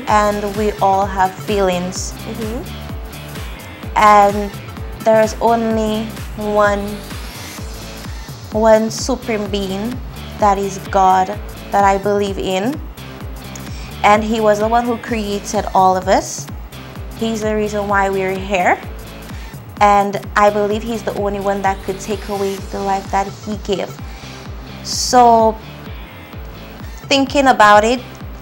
and we all have feelings. And there's only one supreme being, that is God, that I believe in. And he was the one who created all of us. He's the reason why we're here. And I believe he's the only one that could take away the life that he gave. So thinking about it,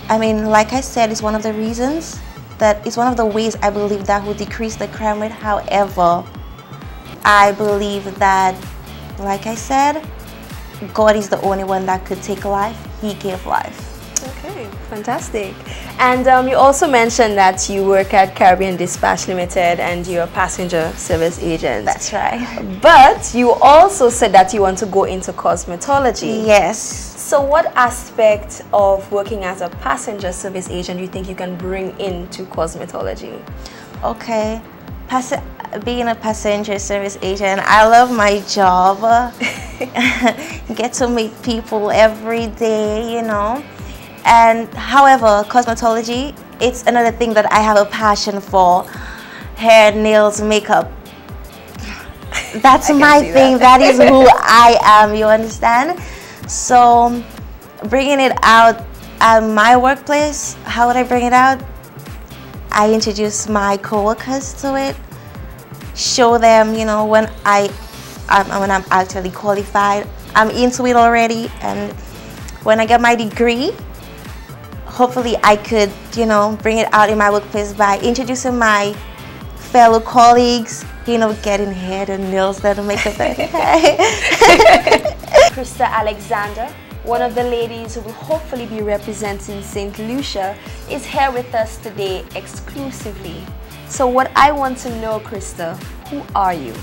I mean, like I said, it's one of the reasons, that it's one of the ways I believe that will decrease the crime rate. However, I believe that, like I said, God is the only one that could take life. He gave life. Okay, fantastic. And you also mentioned that you work at Caribbean Dispatch Limited and you're a passenger service agent. That's right. But you also said that you want to go into cosmetology. Yes. So what aspect of working as a passenger service agent do you think you can bring into cosmetology? Okay, being a passenger service agent, I love my job. Get to meet people every day, you know. And however, cosmetology, it's another thing that I have a passion for. Hair, nails, makeup. That's my thing. That is who I am, you understand? So bringing it out at my workplace, how would I bring it out? I introduce my coworkers to it, show them, you know, when I'm actually qualified, I'm into it already, and when I get my degree, hopefully I could, you know, bring it out in my workplace by introducing my fellow colleagues, you know, getting hair and nails and makeup. Krista Alexander, one of the ladies who will hopefully be representing St. Lucia, is here with us today exclusively. So what I want to know, Krista, who are you?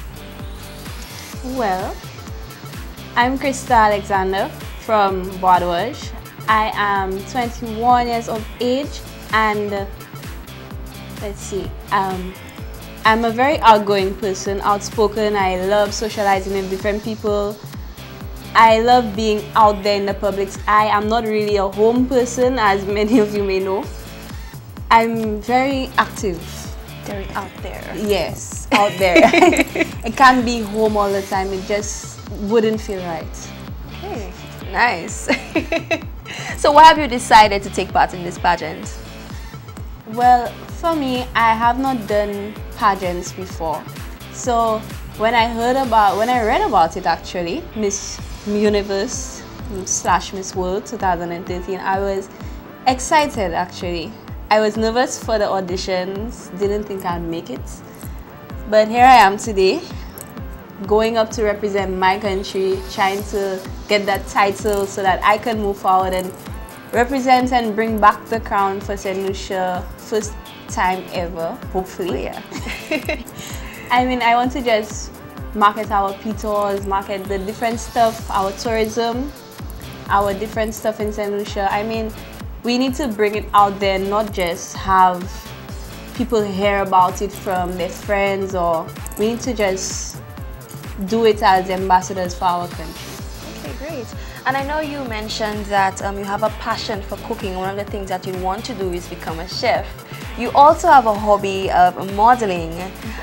Well, I'm Krista Alexander from Bois. I am 21 years of age, and let's see, I'm a very outgoing person, outspoken. I love socializing with different people. I love being out there in the public's eye. I'm not really a home person, as many of you may know. I'm very active. Very out there. Yes, out there. I can't be home all the time. It just wouldn't feel right. Okay, nice. So why have you decided to take part in this pageant? Well, for me, I have not done pageants before. So when I read about it actually, Miss Universe / Miss World 2013, I was excited actually. I was nervous for the auditions, didn't think I'd make it. But here I am today, going up to represent my country, trying to get that title so that I can move forward and represent and bring back the crown for St. Lucia, first time ever, hopefully. Yeah. I mean, I want to just market our PTOs, market the different stuff, our tourism, our different stuff in St. Lucia. I mean, we need to bring it out there, not just have people hear about it from their friends, or we need to just do it as ambassadors for our country. Okay, great. And I know you mentioned that you have a passion for cooking. One of the things that you want to do is become a chef. You also have a hobby of modeling,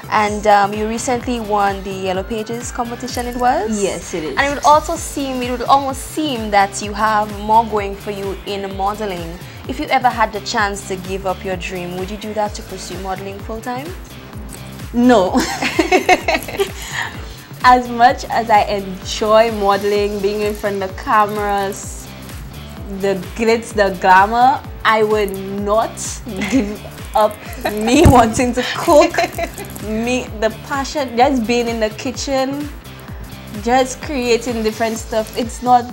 and you recently won the Yellow Pages competition, it was? Yes, it is. And it would almost seem that you have more going for you in modeling. If you ever had the chance to give up your dream, would you do that to pursue modeling full-time? No. As much as I enjoy modeling, being in front of the cameras, the glitz, the glamour, I would not give up me wanting to cook, the passion, just being in the kitchen, just creating different stuff. It's not,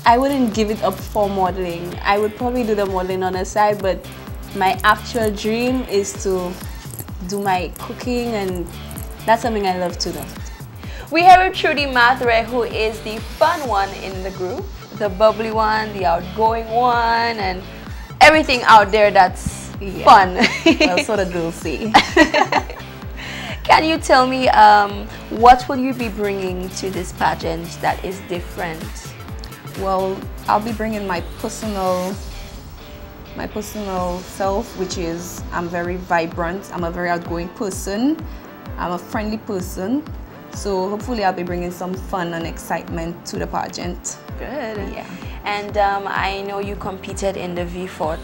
I wouldn't give it up for modeling. I would probably do the modeling on the side, but my actual dream is to do my cooking, and that's something I love to do. We have with Trudy Mathre, who is the fun one in the group, the bubbly one, the outgoing one, and everything out there that's fun. That's what the girls say. Can you tell me what will you be bringing to this pageant that is different? Well, I'll be bringing my personal my personal self, which is I'm very vibrant, I'm a very outgoing person, I'm a friendly person. So hopefully I'll be bringing some fun and excitement to the pageant. Good. Yeah. And I know you competed in the V-Fort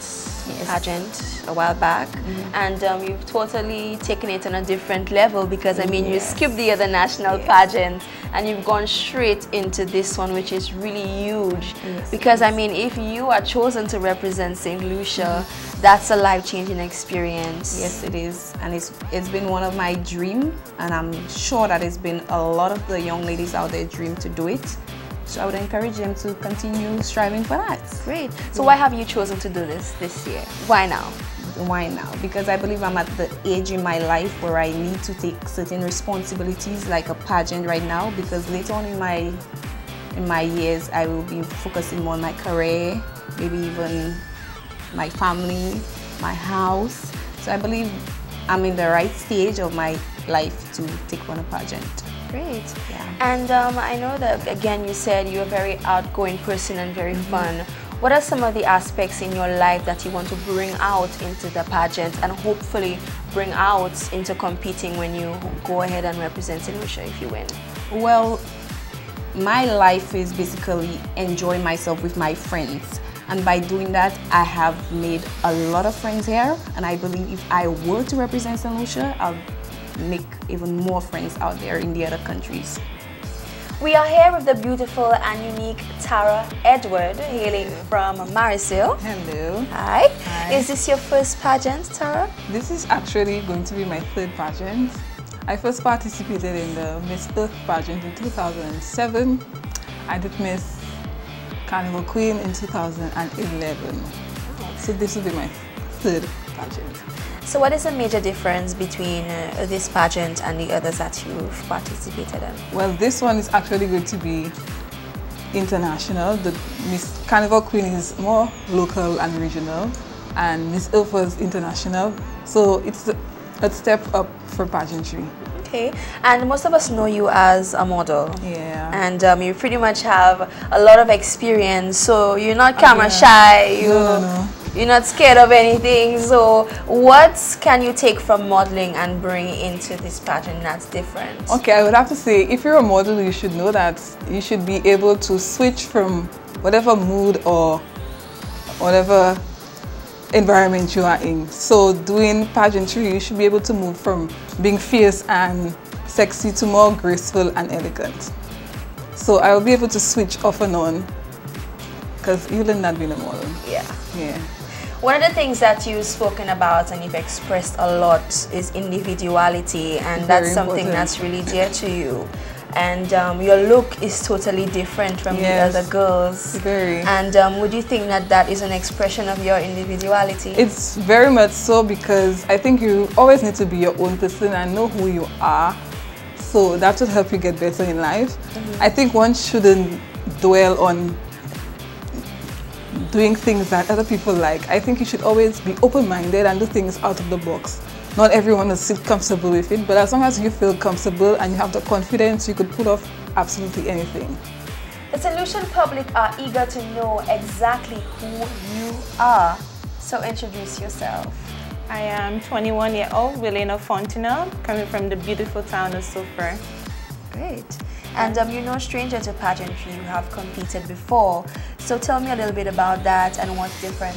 pageant a while back, and you've totally taken it on a different level, because I mean you skipped the other national pageant and you've gone straight into this one, which is really huge. Because I mean, if you are chosen to represent St. Lucia, that's a life-changing experience. Yes, it is, and it's been one of my dreams, and I'm sure that it's been a lot of the young ladies out there dream to do it. So I would encourage them to continue striving for that. Great. So why have you chosen to do this year? Why now? Why now? Because I believe I'm at the age in my life where I need to take certain responsibilities, like a pageant right now, because later on in my years I will be focusing more on my career, maybe even my family, my house. So I believe I'm in the right stage of my life to take on a pageant. Great. Yeah. And I know that, again, you said you're a very outgoing person and very fun. What are some of the aspects in your life that you want to bring out into the pageant and hopefully bring out into competing when you go ahead and represent St. Lucia if you win? Well, my life is basically enjoying myself with my friends. And by doing that, I have made a lot of friends here. And I believe if I were to represent St. Lucia, I'll make even more friends out there in the other countries. We are here with the beautiful and unique Tara Edward, hailing from Marisil. Hello. Hi. Hi. Is this your first pageant, Tara? This is actually going to be my third pageant. I first participated in the Miss Earth pageant in 2007. I did Miss Carnival Queen in 2011. So this will be my third pageant. So what is the major difference between this pageant and the others that you've participated in? Well, this one is actually going to be international. The Miss Carnival Queen is more local and regional, and Miss Earth was international. So it's a step up for pageantry. Okay, and most of us know you as a model. Yeah. And you pretty much have a lot of experience, so you're not camera shy. No. You're not scared of anything. So what can you take from modeling and bring into this pageant that's different? Okay, I would have to say, if you're a model, you should know that you should be able to switch from whatever mood or whatever environment you are in. So doing pageantry, you should be able to move from being fierce and sexy to more graceful and elegant. So I will be able to switch off and on, because you learn that being a model. Yeah. Yeah. One of the things that you've spoken about and you've expressed a lot is individuality, and that's something that's really dear to you. And your look is totally different from the other girls. Very. And would you think that that is an expression of your individuality? It's very much so, because I think you always need to be your own person and know who you are. So that would help you get better in life. I think one shouldn't dwell on doing things that other people like. I think you should always be open-minded and do things out of the box. Not everyone will sit comfortable with it, but as long as you feel comfortable and you have the confidence, you could pull off absolutely anything. The St. Lucian public are eager to know exactly who you are. So introduce yourself. I am 21-year-old Wilena Fontenelle, coming from the beautiful town of Sulphur. Great. And you're no stranger to pageantry. You have competed before. So tell me a little bit about that and what's different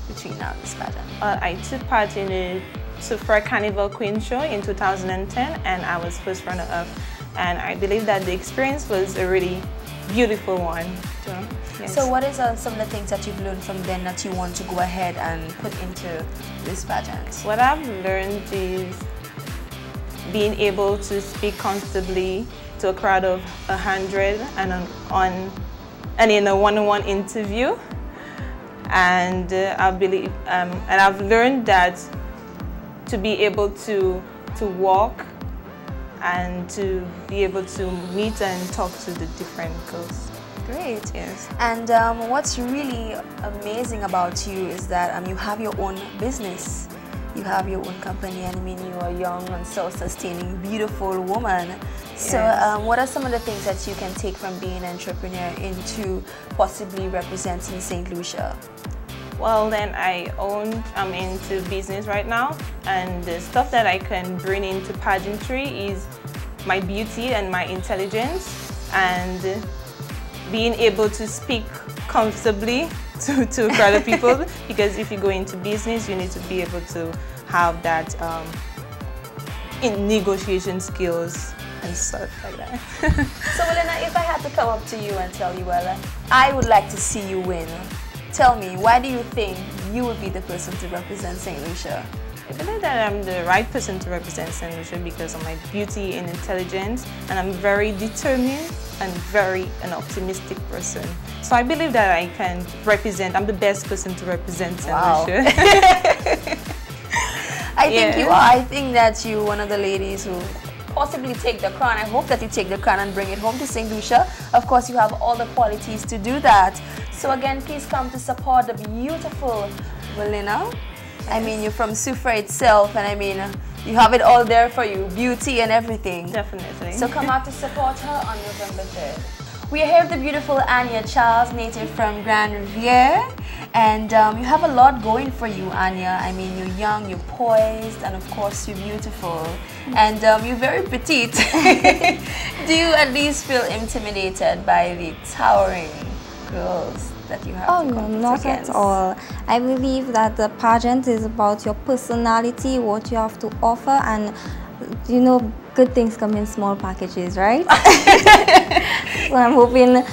between now and this pageant. I took part in the Sulphur Carnival Queen show in 2010, and I was first runner-up. And I believe that the experience was a really beautiful one. So, yes. So what is some of the things that you've learned from then that you want to go ahead and put into this pageant? What I've learned is being able to speak comfortably to a crowd of 100 and in a one-on-one interview, and I believe and I've learned that to be able to walk and to be able to meet and talk to the different girls. Great. Yes. And what's really amazing about you is that you have your own business. You have your own company, and I mean, you are a young and self-sustaining, beautiful woman. So what are some of the things that you can take from being an entrepreneur into possibly representing St. Lucia? Well, then I'm into business right now, and the stuff that I can bring into pageantry is my beauty and my intelligence, and being able to speak comfortably to a crowd of people, because if you go into business, you need to be able to have that in negotiation skills and stuff like that. So, Elena, if I had to come up to you and tell you, well, I would like to see you win, tell me, why do you think you would be the person to represent St. Lucia? I believe that I'm the right person to represent St. Lucia because of my beauty and intelligence, and I'm very determined and very an optimistic person. So I believe that I can represent, I'm the best person to represent St. Lucia. I think you are. I think that you're one of the ladies who possibly take the crown. I hope that you take the crown and bring it home to St. Lucia. Of course, you have all the qualities to do that. So again, please come to support the beautiful Melina. I mean, you're from Sufra itself, and I mean, you have it all there for you, beauty and everything. Definitely. So come out to support her on November 3rd. We are here with the beautiful Anya Charles, native from Grand Riviere. And you have a lot going for you, Anya. I mean, you're young, you're poised, and of course, you're beautiful. And you're very petite. Do you at least feel intimidated by the towering girls that you have to compete not against? at all. I believe that the pageant is about your personality, what you have to offer, and you know, good things come in small packages, right? So I'm hoping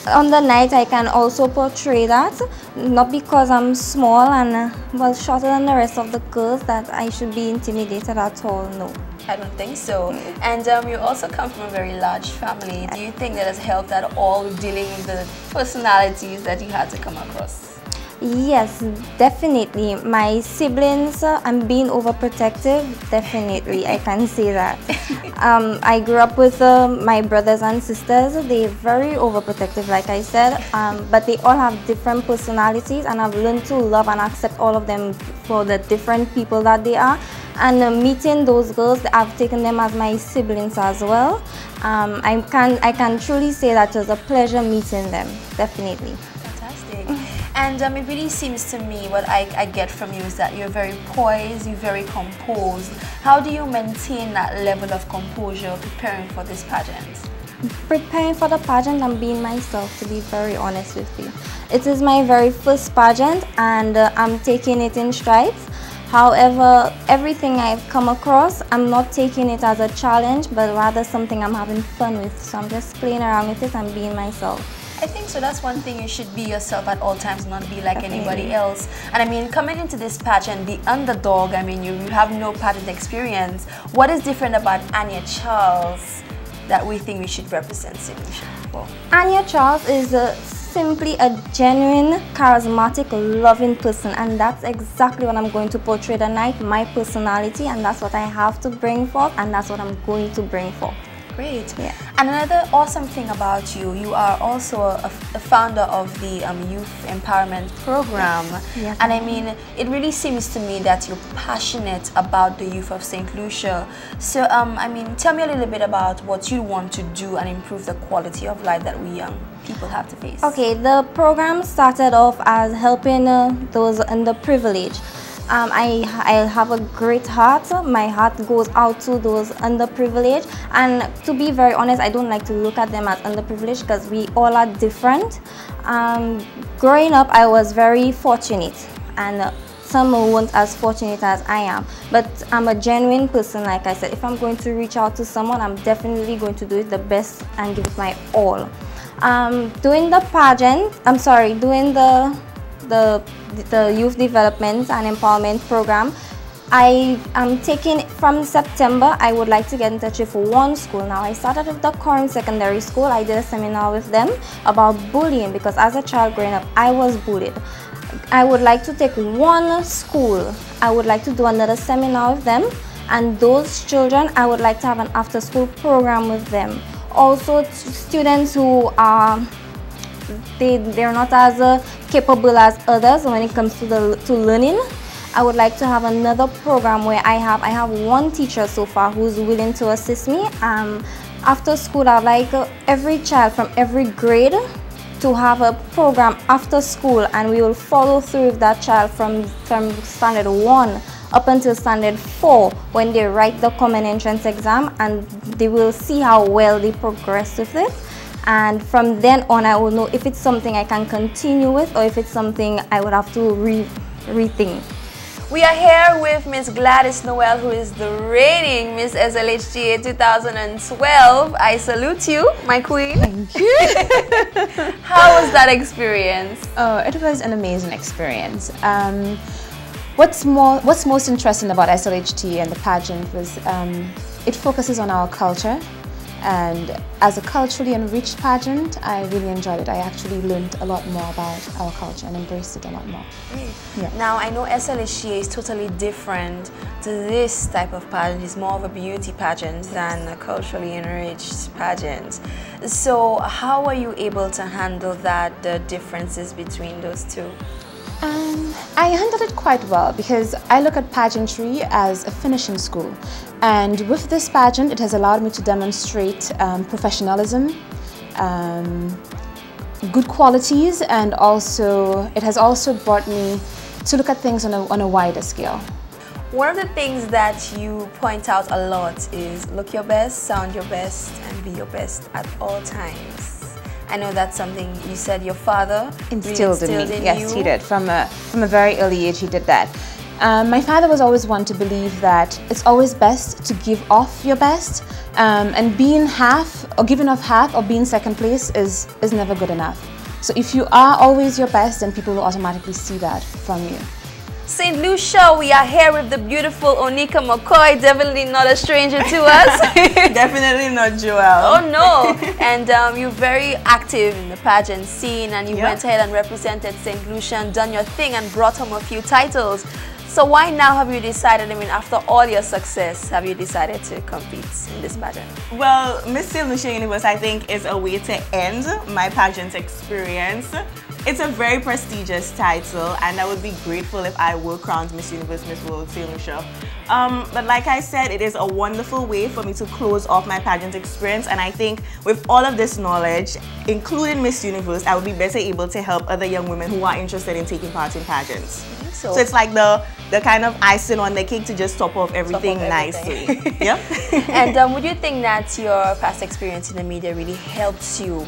on the night I can also portray that, not because I'm small and well shorter than the rest of the girls that I should be intimidated at all, no. I don't think so. And you also come from a very large family. Do you think that has helped at all with dealing with the personalities that you had to come across? Yes, definitely. My siblings, I'm being overprotective, definitely, I can say that. I grew up with my brothers and sisters. They're very overprotective, like I said, but they all have different personalities, and I've learned to love and accept all of them for the different people that they are. And meeting those girls, I've taken them as my siblings as well. I can truly say that it was a pleasure meeting them, definitely. Fantastic. And it really seems to me, what I get from you is that you're very poised, you're very composed. How do you maintain that level of composure preparing for this pageant? Preparing for the pageant, I'm being myself, to be very honest with you. It is my very first pageant, and I'm taking it in strides. However, everything I've come across, I'm not taking it as a challenge, but rather something I'm having fun with. So I'm just playing around with it and being myself. I think so. That's one thing. You should be yourself at all times, not be like anybody else. And I mean, coming into this pageant, the underdog, I mean, you have no pageant experience. What is different about Anya Charles that we think we should represent St. Lucia for? Anya Charles is simply a genuine, charismatic, loving person, and that's exactly what I'm going to portray tonight, my personality, and that's what I have to bring forth, and that's what I'm going to bring forth. Great. Yeah. And another awesome thing about you, you are also a founder of the Youth Empowerment Program. Yes. And I mean, it really seems to me that you're passionate about the youth of St. Lucia. So, I mean, tell me a little bit about what you want to do and improve the quality of life that we young people have to face. Okay, the program started off as helping those underprivileged. I have a great heart. My heart goes out to those underprivileged, and to be very honest, I don't like to look at them as underprivileged because we all are different. Growing up, I was very fortunate, and some weren't as fortunate as I am, but I'm a genuine person. Like I said, if I'm going to reach out to someone, I'm definitely going to do it the best and give it my all. Doing the pageant, doing the youth development and empowerment program, I am taking from September. I would like to get in touch with one school. Now, I started with the Corin Secondary School. I did a seminar with them about bullying, because as a child growing up, I was bullied. I would like to take one school. I would like to do another seminar with them, and those children, I would like to have an after-school program with them. Also, students who are they're not as capable as others when it comes to learning. I would like to have another program where I have one teacher so far who's willing to assist me. After school, I'd like every child from every grade to to have a program after school, and we will follow through with that child from standard 1 up until standard 4 when they write the common entrance exam, and they will see how well they progress with it. And from then on, I will know if it's something I can continue with or if it's something I would have to rethink. We are here with Miss Gladys Noel, who is the reigning Miss SLHGA 2012. I salute you, my queen. Thank you. How was that experience? Oh, it was an amazing experience. What's most interesting about SLHT and the pageant was it focuses on our culture. And as a culturally enriched pageant, I really enjoyed it. I actually learned a lot more about our culture and embraced it a lot more. Yeah. Now, I know SLHGA is totally different to this type of pageant. It's more of a beauty pageant than a culturally enriched pageant. So how are you able to handle that, the differences between those two? I handled it quite well because I look at pageantry as a finishing school, and with this pageant it has allowed me to demonstrate professionalism, good qualities, and also it has also brought me to look at things on a wider scale. One of the things that you point out a lot is look your best, sound your best, and be your best at all times. I know that's something you said your father instilled in me. Yes, he did. From a very early age, he did that. My father was always one to believe that it's always best to give off your best, and being half or giving off half or being second place is never good enough. So if you are always your best, then people will automatically see that from you. St. Lucia, we are here with the beautiful Onika McCoy, definitely not a stranger to us. Definitely not Joelle. Oh no! And you're very active in the pageant scene, and you went ahead and represented St. Lucia and done your thing and brought home a few titles. So why now have you decided, I mean, after all your success, have you decided to compete in this pageant? Well, Miss St. Lucia Universe, I think, is a way to end my pageant experience. It's a very prestigious title, and I would be grateful if I were crowned Miss Universe, Miss World, St. Lucia. But like I said, it is a wonderful way for me to close off my pageant experience, and I think with all of this knowledge, including Miss Universe, I would be better able to help other young women who are interested in taking part in pageants. So it's like the kind of icing on the cake to just top off everything nicely. Yep. And would you think that your past experience in the media really helps you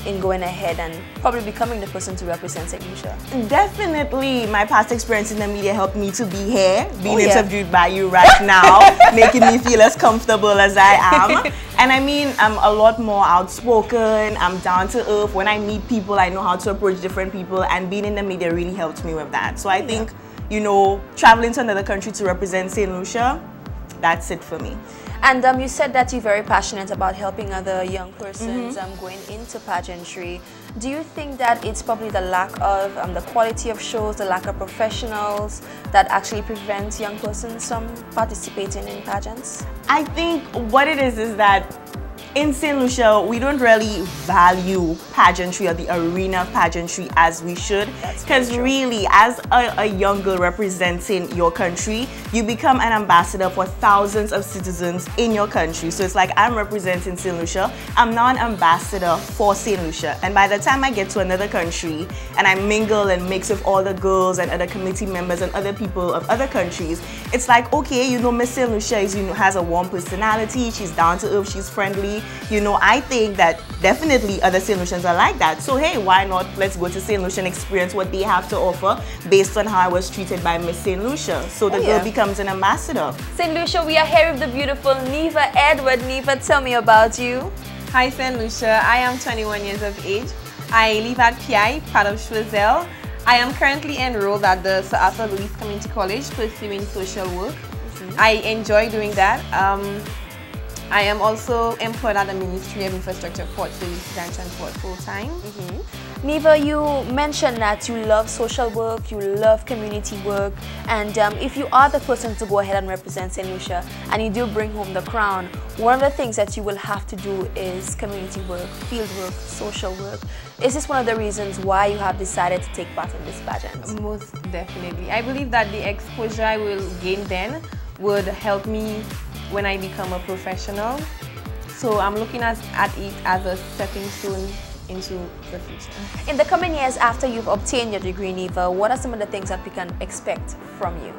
in going ahead and probably becoming the person to represent St. Lucia? Definitely. My past experience in the media helped me to be here, being interviewed by you right now, making me feel as comfortable as I am. And I mean, I'm a lot more outspoken, I'm down to earth. When I meet people, I know how to approach different people, and being in the media really helped me with that. So I think, you know, traveling to another country to represent St. Lucia, that's it for me. And you said that you're very passionate about helping other young persons going into pageantry. Do you think that it's probably the lack of the quality of shows, the lack of professionals that actually prevents young persons from participating in pageants? I think what it is that in St. Lucia, we don't really value pageantry or the arena of pageantry as we should. Because really, as a young girl representing your country, you become an ambassador for thousands of citizens in your country. So it's like I'm representing St. Lucia, I'm now an ambassador for St. Lucia. And by the time I get to another country and I mingle and mix with all the girls and other committee members and other people of other countries, it's like, okay, you know, Miss St. Lucia is, you know, has a warm personality, she's down to earth, she's friendly. You know, I think that definitely other St. Lucians are like that. So hey, why not? Let's go to St. Lucia and experience what they have to offer based on how I was treated by Miss St. Lucia. So the girl becomes an ambassador. St. Lucia, we are here with the beautiful Neva Edward. Neva, tell me about you. Hi St. Lucia, I am 21 years of age. I live at PI, part of Choiseul. I am currently enrolled at the Sir Arthur Louis Community College pursuing social work. I enjoy doing that. I am also employed at the Ministry of Infrastructure, Port Services and Transport full-time. Neva, you mentioned that you love social work, you love community work, and if you are the person to go ahead and represent St. Lucia and you do bring home the crown, one of the things that you will have to do is community work, field work, social work. Is this one of the reasons why you have decided to take part in this pageant? Most definitely. I believe that the exposure I will gain then would help me when I become a professional. So I'm looking at it as a stepping stone into the future. In the coming years after you've obtained your degree, Neva, what are some of the things that we can expect from you?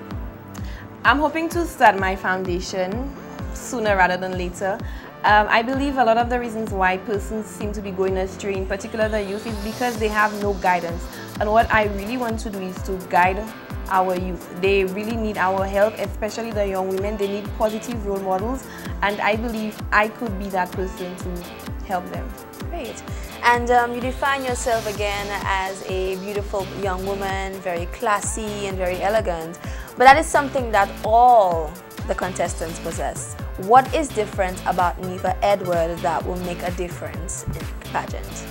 I'm hoping to start my foundation sooner rather than later. I believe a lot of the reasons why persons seem to be going astray, in particular the youth, is because they have no guidance. And what I really want to do is to guide our youth. They really need our help, especially the young women. They need positive role models, and I believe I could be that person to help them. Great. And you define yourself again as a beautiful young woman, very classy and very elegant. But that is something that all the contestants possess. What is different about Neva Edward that will make a difference in the pageant?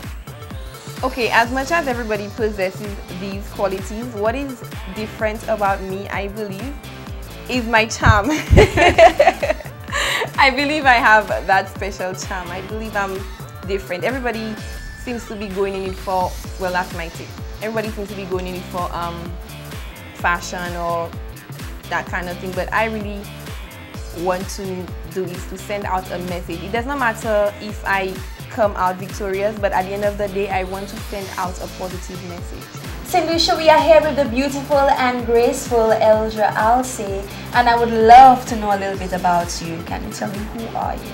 Okay, as much as everybody possesses these qualities, what is different about me, I believe, is my charm. I believe I have that special charm. I believe I'm different. Everybody seems to be going in it for, well, that's my take. Everybody seems to be going in it for fashion or that kind of thing, but I really want to do is to send out a message. It does not matter if I come out victorious, but at the end of the day, I want to send out a positive message. St. Lucia, we are here with the beautiful and graceful Eldra Alcee, and I would love to know a little bit about you. Can you tell me, who are you?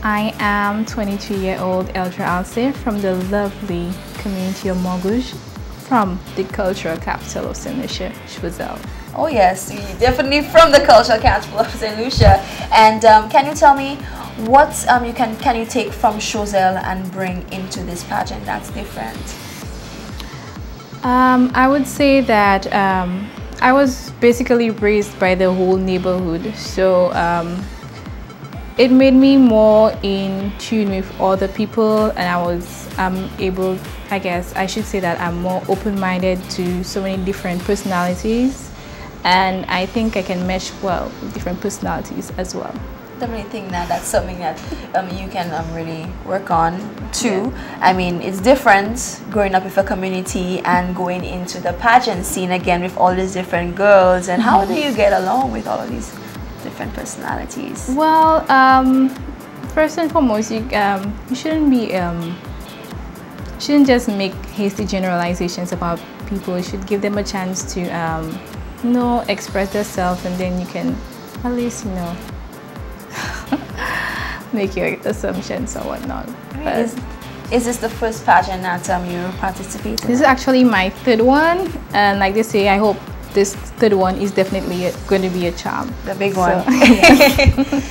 I am 23-year-old Eldra Alcee from the lovely community of Morgouge, from the cultural capital of St. Lucia, Choiseul. Oh yes, definitely from the cultural capital of St. Lucia. And can you tell me what can you take from Choiseul and bring into this pageant that's different? I would say that I was basically raised by the whole neighborhood, so it made me more in tune with other people, and I was able, I guess I should say that I'm more open-minded to so many different personalities, and I think I can mesh well with different personalities as well. Definitely think that that's something that you can really work on too. Yeah. I mean, it's different growing up with a community and going into the pageant scene again with all these different girls. And how do you get along with all of these different personalities? Well, first and foremost, you shouldn't be shouldn't just make hasty generalizations about people. You should give them a chance to express themselves, and then you can at least make your assumptions or whatnot. But is this the first pageant that you participated in? This is actually my third one, and like they say, I hope this third one is definitely going to be a charm. The big one.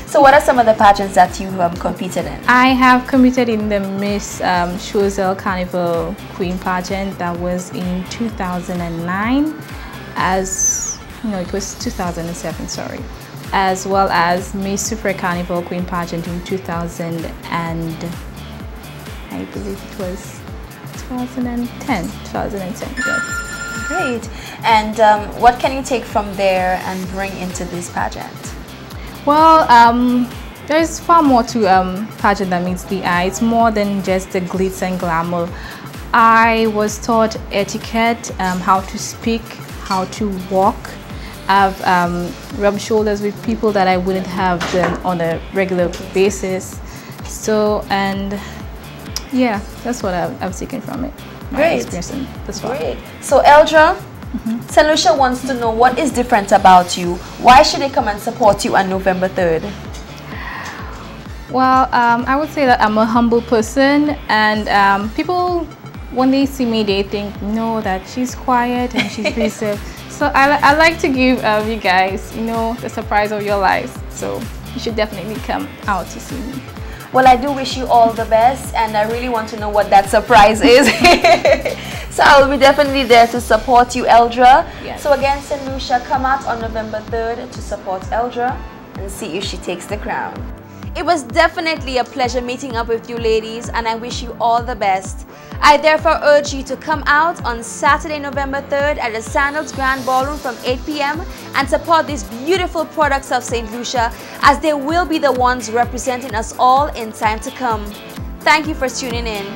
So what are some of the pageants that you competed in? I have competed in the Miss Choiseul Carnival Queen pageant. That was in 2009, it was 2007, sorry. As well as Miss Super Carnival Queen pageant in 2000 and I believe it was 2010, yes. Great. And what can you take from there and bring into this pageant? Well, there's far more to pageant that meets the eye. It's more than just the glitz and glamour. I was taught etiquette, how to speak, how to walk. I've rubbed shoulders with people that I wouldn't have done on a regular basis. So, and yeah, that's what I've taken from it. Great. That's far. Great. So, Eldra, St. Lucia wants to know what is different about you. Why should they come and support you on November 3rd? Well, I would say that I'm a humble person, and people, when they see me, they think, that she's quiet and she's reserved. So I like to give you guys, the surprise of your lives. So you should definitely come out to see me. Well, I do wish you all the best, and I really want to know what that surprise is. So I'll be definitely there to support you, Eldra. Yes. So again, St. Lucia, come out on November 3rd to support Eldra and see if she takes the crown. It was definitely a pleasure meeting up with you ladies, and I wish you all the best. I therefore urge you to come out on Saturday, November 3rd at the Sandals Grand Ballroom from 8 p.m. and support these beautiful products of St. Lucia, as they will be the ones representing us all in time to come. Thank you for tuning in.